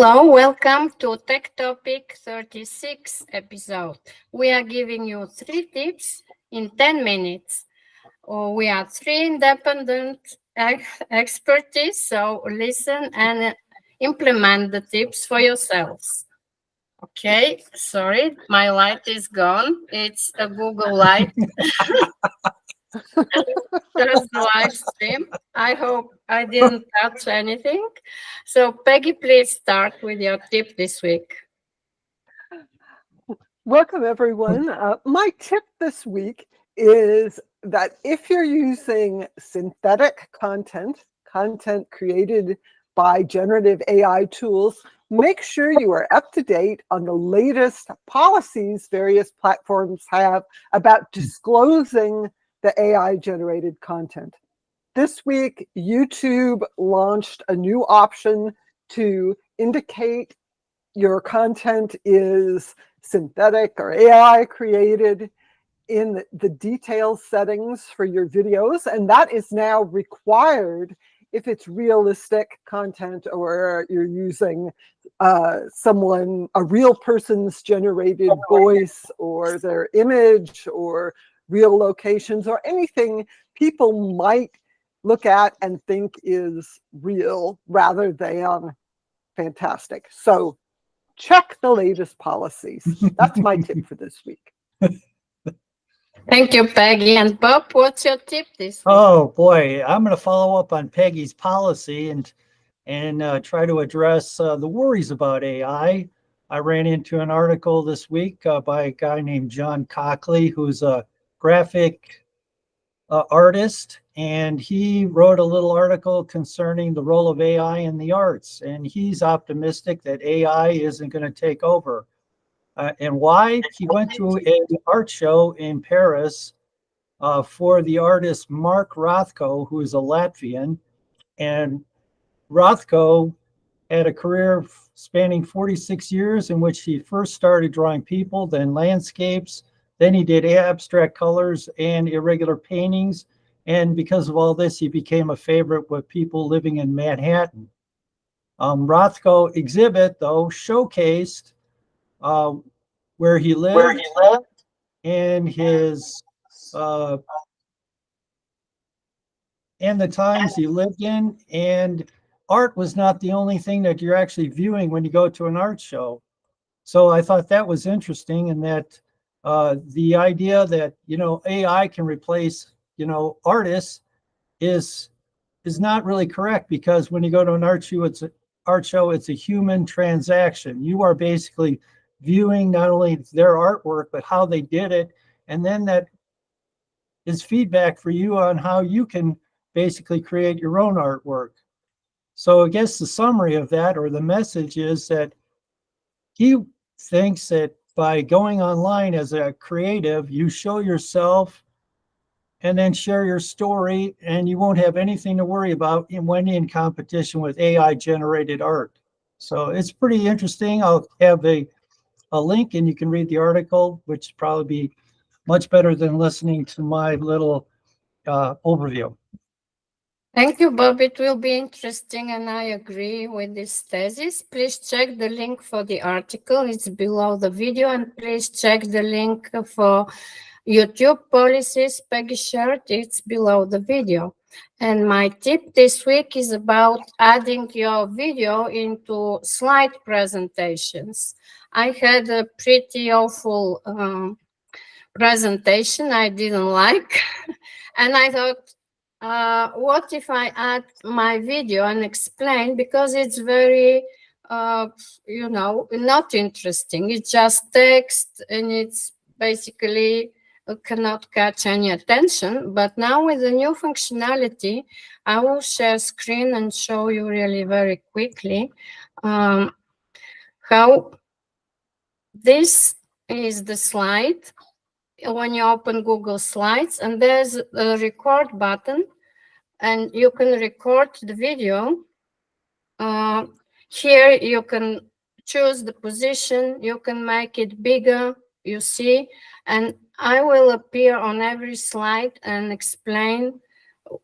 Hello, welcome to Tech Topic 36 episode. We are giving you 3 tips in 10 minutes. We are 3 independent expertise, so listen and implement the tips for yourselves. Okay, sorry, my light is gone. It's a Google light. Just the live stream. I hope I didn't touch anything. So, Peggy, please start with your tip this week. Welcome, everyone. My tip this week is that if you're using synthetic content created by generative AI tools, make sure you are up to date on the latest policies various platforms have about disclosing the AI-generated content. This week, YouTube launched a new option to indicate your content is synthetic or AI created in the details settings for your videos, and that is now required if it's realistic content or you're using a real person's generated voice or their image or real locations or anything people might look at and think is real rather than fantastic. So check the latest policies. That's my tip for this week. Thank you, Peggy. And Bob, what's your tip this week? Oh boy, I'm going to follow up on Peggy's policy and try to address the worries about AI. I ran into an article this week by a guy named John Cockley, who's a graphic artist, and he wrote a little article concerning the role of AI in the arts, and he's optimistic that AI isn't going to take over. And why? He went to an art show in Paris for the artist Mark Rothko, who is a Latvian, and Rothko had a career spanning 46 years in which he first started drawing people, then landscapes, then he did abstract colors and irregular paintings. And because of all this, he became a favorite with people living in Manhattan. Rothko exhibit, though, showcased where he lived and his and the times he lived in. And art was not the only thing that you're actually viewing when you go to an art show. So I thought that was interesting, and that the idea that, AI can replace, artists is not really correct, because when you go to an art show, it's a human transaction. You are basically viewing not only their artwork, but how they did it. And then that is feedback for you on how you can basically create your own artwork. So I guess the summary of that, or the message, is that he thinks that by going online as a creative, you show yourself and then share your story, and you won't have anything to worry about when in competition with AI generated art. So it's pretty interesting. I'll have a link and you can read the article, which would probably be much better than listening to my little overview. Thank you, Bob. It will be interesting, and I agree with this thesis. Please check the link for the article. It's below the video, and please check the link for YouTube policies Peggy shared. It's below the video. And my tip this week is about adding your video into slide presentations. I had a pretty awful presentation I didn't like, and I thought, what if I add my video and explain, because it's very, not interesting. It's just text, and it's basically cannot catch any attention. But now with the new functionality, I will share screen and show you really very quickly how this is the slide. When you open Google Slides, and there's a record button, and you can record the video. Here you can choose the position, you can make it bigger, you see, and I will appear on every slide and explain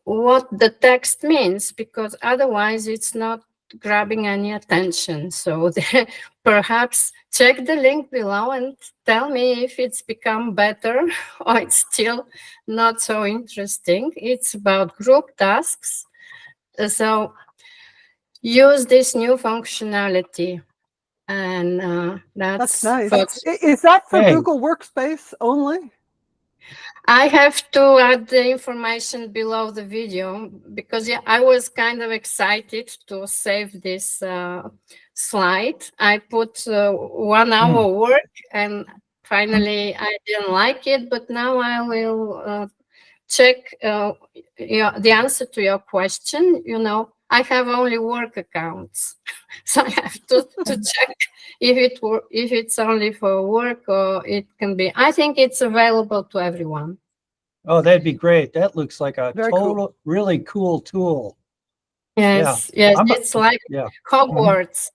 what the text means, because otherwise it's not grabbing any attention. So perhaps check the link below and tell me if it's become better or it's still not so interesting. It's about group tasks. So use this new functionality. And That's nice. for Is that for Hey. Google Workspace only? I have to add the information below the video because I was kind of excited to save this slide. I put 1 hour work and finally I didn't like it, but now I will check the answer to your question. You know, I have only work accounts, so I have to check if it's only for work or it can be. I think it's available to everyone. Oh, that'd be great. That looks like a Very total, cool. really cool tool. Yes, it's like Hogwarts.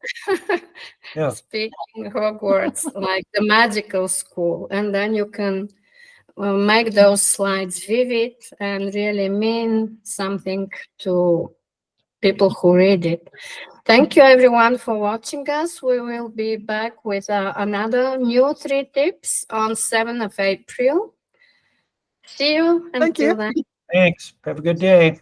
Yeah. Speaking Hogwarts, like the magical school, and then you can make those slides vivid and really mean something to people who read it. Thank you everyone for watching us. We will be back with another new 3 tips on 7th of April. See you Thank you. until then. Thanks. Have a good day.